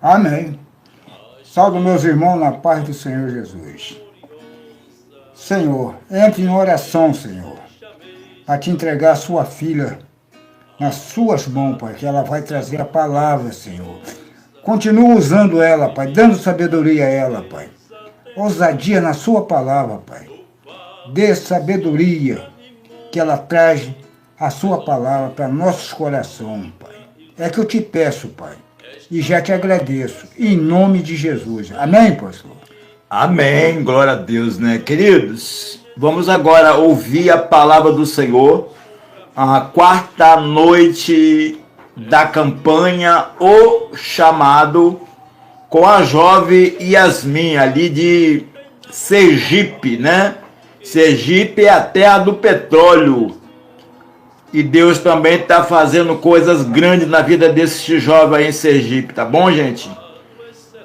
Amém. Salve meus irmãos na paz do Senhor Jesus. Senhor, entre em oração, Senhor, a te entregar a sua filha nas suas mãos, Pai, que ela vai trazer a palavra, Senhor. Continua usando ela, Pai, dando sabedoria a ela, Pai. Ousadia na sua palavra, Pai. Dê sabedoria que ela traz a sua palavra para nossos corações, Pai. É que eu te peço, Pai, e já te agradeço, em nome de Jesus. Amém, pastor? Amém, glória a Deus, né? Queridos, vamos agora ouvir a palavra do Senhor, a quarta noite da campanha O Chamado, com a jovem Yasmin, ali de Sergipe, né? Sergipe é a terra do petróleo. E Deus também está fazendo coisas grandes na vida desse jovem aí em Sergipe, tá bom, gente?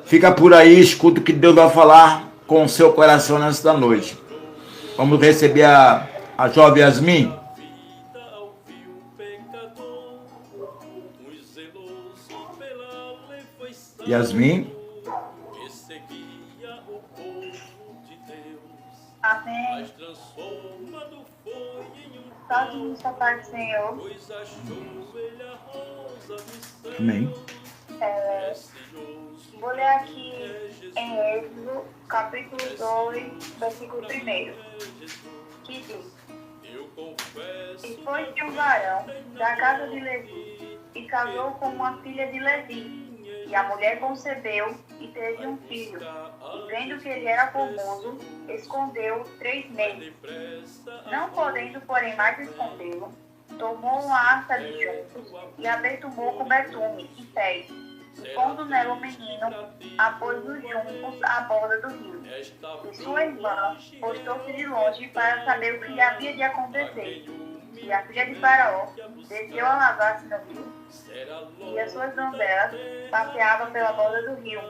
Fica por aí, escuta o que Deus vai falar com o seu coração nesta noite. Vamos receber a jovem Yasmin. Yasmin. Amém. Salve nossa paz do Senhor. Amém. Vou ler aqui em Êxodo, capítulo 2, versículo 1, que diz: E foi-se um varão da casa de Levi, e casou com uma filha de Levi. E a mulher concebeu e teve um filho. E vendo que ele era formoso, escondeu 3 meses. Não podendo, porém, mais escondê-lo, tomou uma harta de juncos e a betumou com betume e pés. E pondo nela o menino, a pôs nos juncos à borda do rio. E sua irmã postou-se de longe para saber o que lhe havia de acontecer. E a filha de Faraó desceu a lavar-se no rio, e as suas donzelas passeavam pela borda do rio.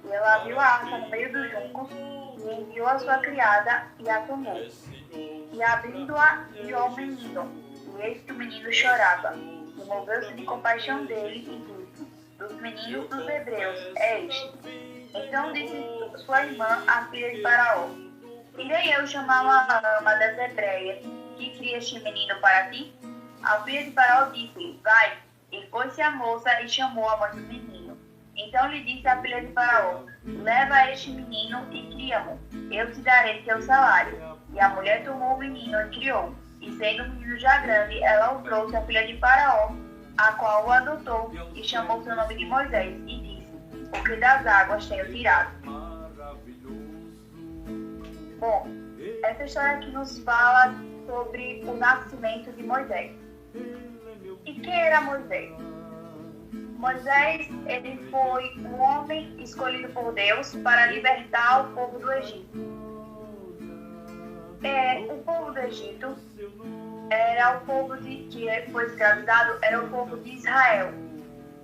E ela viu a arca no meio dos juncos, e enviou a sua criada, e a tomou. E abrindo-a, viu ao menino, e eis que o menino chorava. E moveu-se de compaixão dele, e disse: Dos meninos dos hebreus é este. Então disse sua irmã, a filha de Faraó: Irei eu chamar uma ama das hebreias, que cria este menino para ti? A filha de Faraó disse: Vai. E foi-se a moça e chamou a mãe do menino. Então lhe disse a filha de Faraó: Leva este menino e cria-mo, eu te darei teu salário. E a mulher tomou o menino e criou. E sendo o menino já grande, ela o trouxe à filha de Faraó, a qual o adotou, e chamou seu nome de Moisés, e disse: Porque das águas tenho tirado. Bom, essa história aqui nos fala sobre o nascimento de Moisés. E quem era Moisés? Moisés, ele foi um homem escolhido por Deus para libertar o povo do Egito. O povo do Egito era o povo que foi escravizado, era o povo de Israel,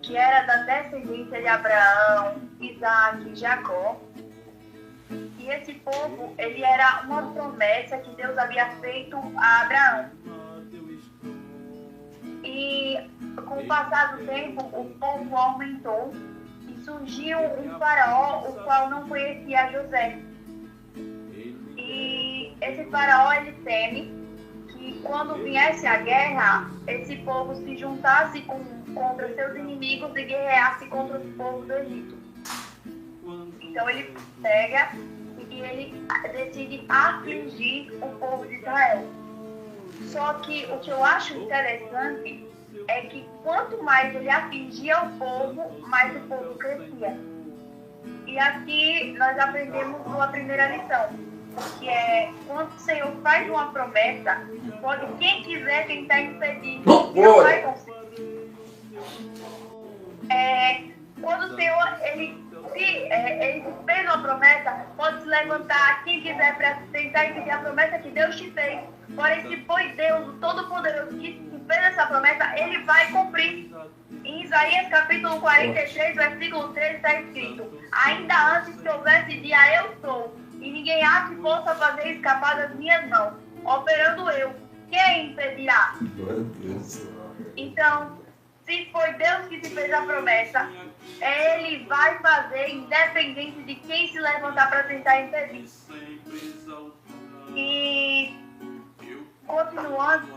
que era da descendência de Abraão, Isaac e Jacó. E esse povo, ele era uma promessa que Deus havia feito a Abraão. E com o passar do tempo, o povo aumentou e surgiu um faraó, o qual não conhecia José. E esse faraó, ele teme que quando viesse a guerra, esse povo se juntasse contra seus inimigos e guerreasse contra o povo do Egito. Então ele pega e ele decide afligir o povo de Israel. Só que o que eu acho interessante é que quanto mais ele afligia o povo, mais o povo crescia. E aqui nós aprendemos uma primeira lição, que é quando o Senhor faz uma promessa, pode quem quiser tentar impedir, não vai conseguir. Quando o Senhor ele fez uma promessa, pode se levantar quem quiser para tentar impedir a promessa que Deus te fez. Porém, se foi Deus, o Todo-Poderoso, que fez essa promessa, ele vai cumprir. Em Isaías capítulo 43, versículo 13, está escrito: Ainda antes que houvesse dia, eu sou, e ninguém há que possa fazer escapar das minhas mãos. Operando eu, quem impedirá? Então, se foi Deus que te fez a promessa, ele vai fazer independente de quem se levantar para tentar impedir. E continuando,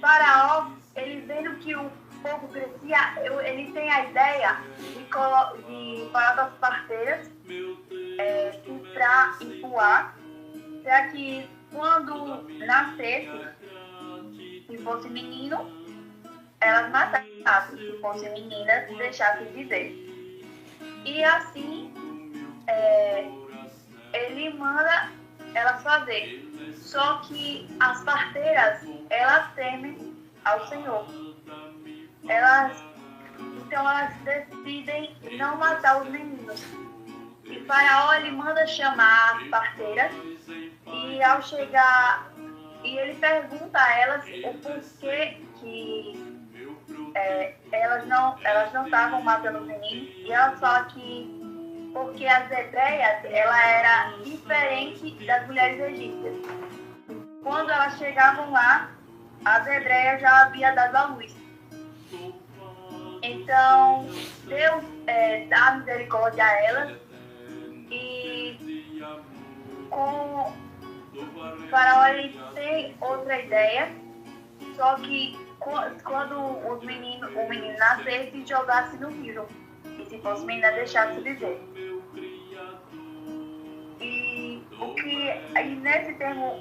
Faraó, ele vendo que o povo crescia, ele tem a ideia de falar das parteiras para empurrar, para que quando nascesse, se fosse menino, elas matassem, se fosse menina, deixassem viver. E assim, ele manda elas fazer. Só que as parteiras, elas temem ao Senhor. Então elas decidem não matar os meninos. E Faraó, ele manda chamar as parteiras e ao chegar, e ele pergunta a elas o porquê que elas não estavam matando os meninos, e elas falam que porque as hebreias, ela era diferente das mulheres egípcias. Quando elas chegavam lá, as hebreias já haviam dado à luz. Então, Deus dá misericórdia a elas, e com o Faraó, ele tem outra ideia, só que quando o menino nascesse, jogasse no rio, e se fosse menina, deixasse viver. E nesse termo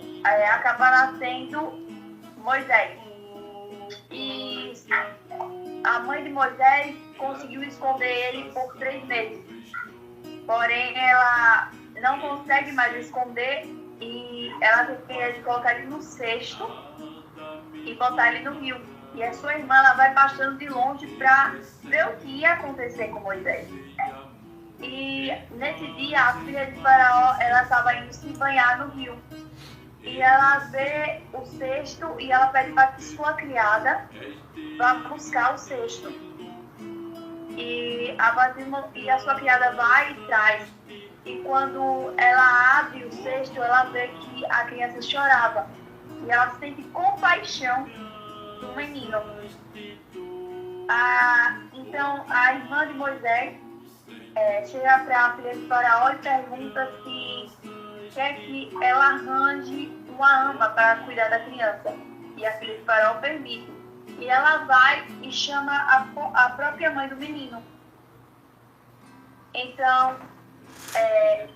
acaba nascendo Moisés. E a mãe de Moisés conseguiu esconder ele por 3 meses. Porém, ela não consegue mais esconder e ela tem que colocar ele no cesto e botar ele no rio. E a sua irmã, ela vai passando de longe para ver o que ia acontecer com Moisés. E nesse dia, a filha de Faraó, ela estava indo se banhar no rio. E ela vê o cesto e ela pede para que sua criada vá buscar o cesto. E a sua criada vai e traz. E quando ela abre o cesto, ela vê que a criança chorava. E ela sente compaixão do menino. Então, a irmã de Moisés chega para a filha de Faraó e pergunta se quer que ela arranje uma ama para cuidar da criança. E a filha de Faraó permite. E ela vai e chama a própria mãe do menino. Então,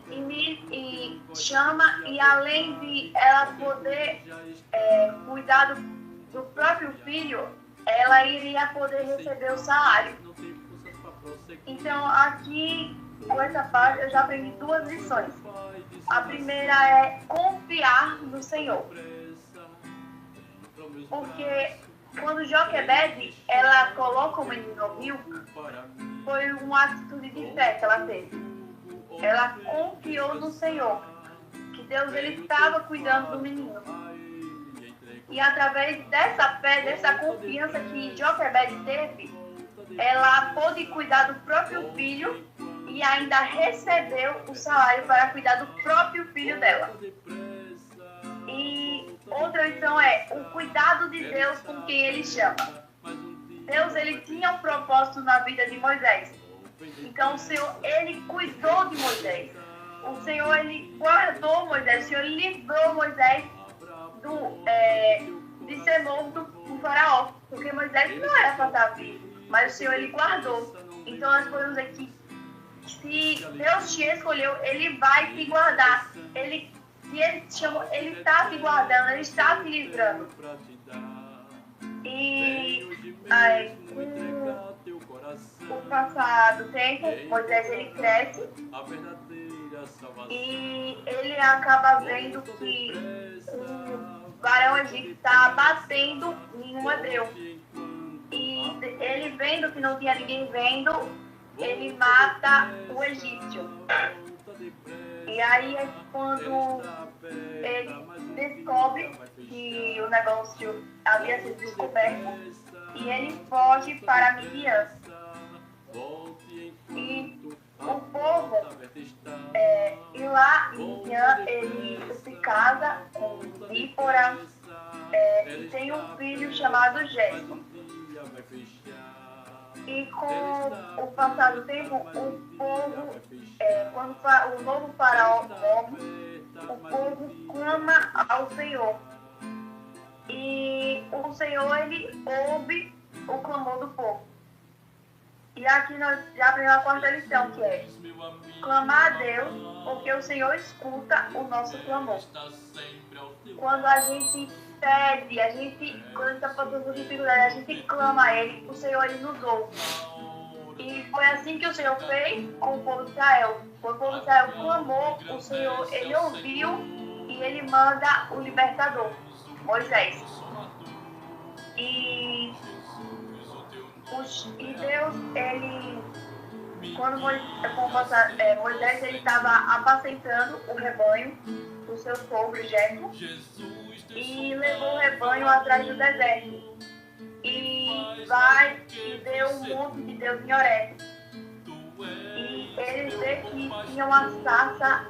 e chama, e além de ela poder cuidar do próprio filho, ela iria poder receber o salário. Então, aqui, com essa parte, eu já aprendi 2 lições. A primeira é confiar no Senhor. Porque quando Joquebede, ela coloca o menino no rio, foi uma atitude de fé que ela teve. Ela confiou no Senhor, que Deus ele estava cuidando do menino. E através dessa fé, dessa confiança que Joquebede teve, ela pôde cuidar do próprio filho e ainda recebeu o salário para cuidar do próprio filho dela. E outra lição é o cuidado de Deus com quem ele chama. Deus ele tinha um propósito na vida de Moisés. Então o Senhor ele cuidou de Moisés. O Senhor ele guardou Moisés. O Senhor livrou Moisés de ser morto por Faraó. Porque Moisés não era para estar vivo. Mas o Senhor ele guardou. Então nós podemos dizer que se Deus te escolheu, ele vai te guardar. Se ele te chamou, ele está te guardando, ele está te livrando. E com o passar do tempo, Moisés ele cresce e ele acaba vendo que o varão egípcio está batendo em um hebreu. E ele vendo que não tinha ninguém vendo, ele mata o egípcio. E aí é quando ele descobre que o negócio havia sido descoberto e ele foge para Midian. E o povo, e lá em Midian, ele se casa com Zípora e tem um filho chamado Gerson. E com o passar do tempo, o povo, quando o novo faraó morre, o povo clama ao Senhor. E o Senhor, ele ouve o clamor do povo. E aqui nós já aprendemos a quarta lição, que é clamar a Deus, porque o Senhor escuta o nosso clamor. Quando a gente pede, quando a gente está passando por dificuldade, a gente clama a Ele, o Senhor, ele nos ouve. E foi assim que o Senhor fez com o povo de Israel. Quando o povo de Israel clamou, o Senhor, ele ouviu e ele manda o libertador, Moisés. E Deus, ele, quando Moisés ele estava apacentando o rebanho do seu sogro Jetro e levou o rebanho atrás do deserto. E vai e vê um monte de Deus em Horebe. E ele vê que tinha uma sarça,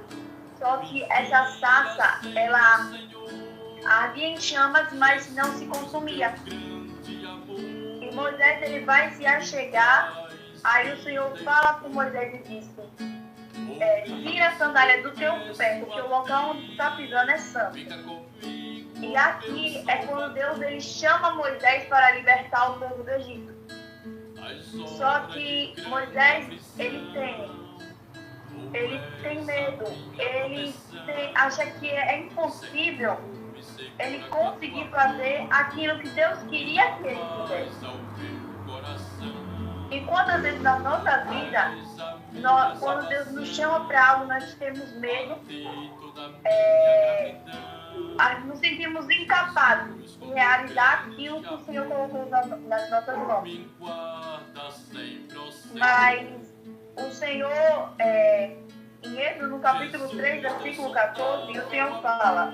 só que essa sarça, ela ardia em chamas, mas não se consumia. E Moisés, ele vai se achegar, aí o Senhor fala com Moisés e diz: tira a sandália do teu pé, porque o local onde tu está pisando é santo. E aqui é quando Deus, ele chama Moisés para libertar o povo do Egito. Só que Moisés, ele tem medo, acha que é impossível ele conseguir fazer aquilo que Deus queria que ele fizesse. E quantas vezes na nossa vida, quando Deus nos chama para algo, nós temos medo, nos sentimos incapazes de realizar aquilo que o Senhor colocou nas nossas mãos. Mas o Senhor, em Êxodo, no capítulo 3, versículo 14, o Senhor fala: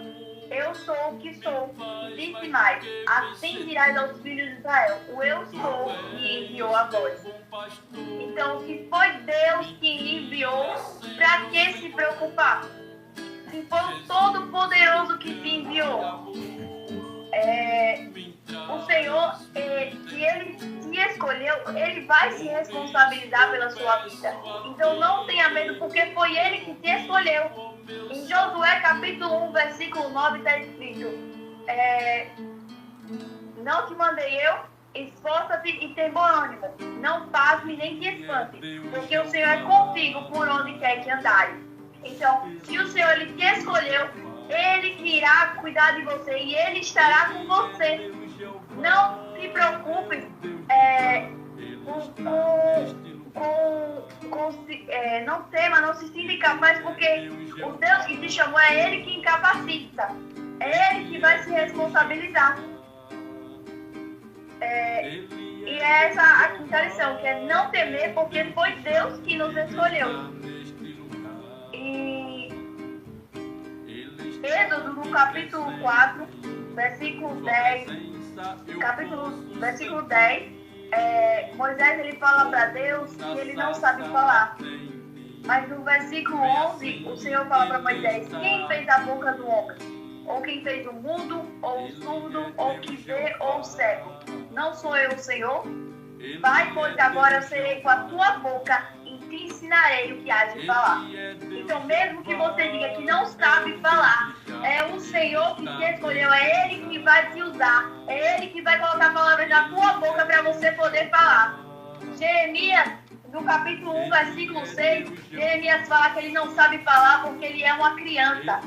eu sou o que sou. Disse mais: assim dirás aos filhos de Israel: o eu sou que enviou a vós. Então, se foi Deus que lhe enviou, para que se preocupar? Se foi o Todo-Poderoso que te enviou. O Senhor, se Ele te escolheu, Ele vai se responsabilizar pela sua vida. Então não tenha medo, porque foi Ele que te escolheu. Em Josué capítulo 1, versículo 9 está escrito: não te mandei eu, esforça-te e tem bom ânimo. Não pasme nem te espante, porque o Senhor é contigo por onde quer que andares. Então, se o Senhor, ele te escolheu, Ele que irá cuidar de você e Ele estará com você. Não se preocupe não tema, não se sinta incapaz, porque o Deus que te chamou é Ele que incapacita. É Ele que vai se responsabilizar. E é essa a quinta lição, que é não temer, porque foi Deus que nos escolheu. E Êxodo, no capítulo 4, versículo 10, versículo 10, Moisés, ele fala para Deus que ele não sabe falar. Mas no versículo 11, o Senhor fala para Moisés: quem fez a boca do homem? Ou quem fez o mudo, ou o surdo, ou o que vê, ou o cego? Não sou eu o Senhor? Vai, pois agora eu serei com a tua boca e te ensinarei o que há de falar. Então, mesmo que você diga que não sabe falar, é o Senhor que te escolheu, é Ele que vai te usar, é Ele que vai colocar palavras na tua boca para você poder falar. Jeremias, no capítulo 1, versículo 6, Jeremias fala que ele não sabe falar porque ele é uma criança.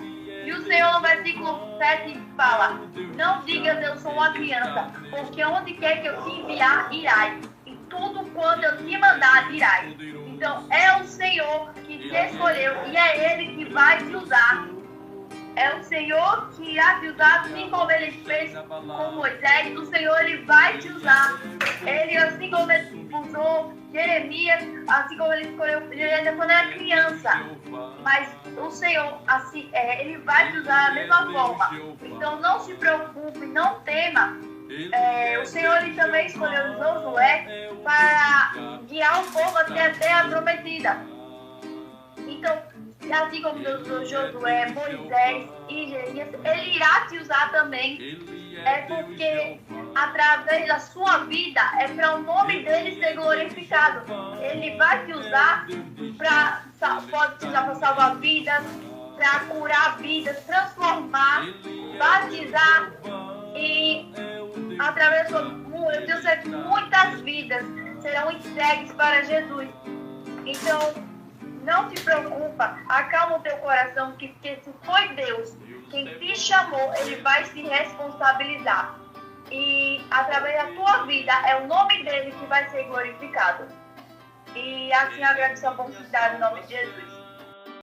E o Senhor, no versículo 7, fala: não digas eu sou uma criança, porque onde quer que eu te enviar, irás, e tudo quanto eu te mandar, dirás. Então, é o Senhor que te escolheu e é Ele que vai te usar. É o Senhor que irá te usar, assim como Ele fez com Moisés. O Senhor, Ele vai te usar. Ele, assim como Ele usou Jeremias, assim como Ele escolheu Jeremias quando era criança. Mas o Senhor, assim, Ele vai te usar da mesma forma. Então, não se preocupe, não tema. O Senhor, Ele também escolheu Josué para guiar o povo até a terra prometida. Então, assim como Deus usou Josué, Moisés e Jeremias, Ele irá te usar também. É porque através da sua vida, é para o nome dele ser glorificado. Ele vai te usar pode te usar para salvar vidas, para curar vidas, transformar, batizar e através da sua, eu tenho certeza que muitas vidas serão entregues para Jesus. Então, não te preocupa, acalma o teu coração, porque se foi Deus quem te chamou, ele vai se responsabilizar. E através da tua vida, é o nome dele que vai ser glorificado. E assim eu agradeço a oportunidade em nome de Jesus.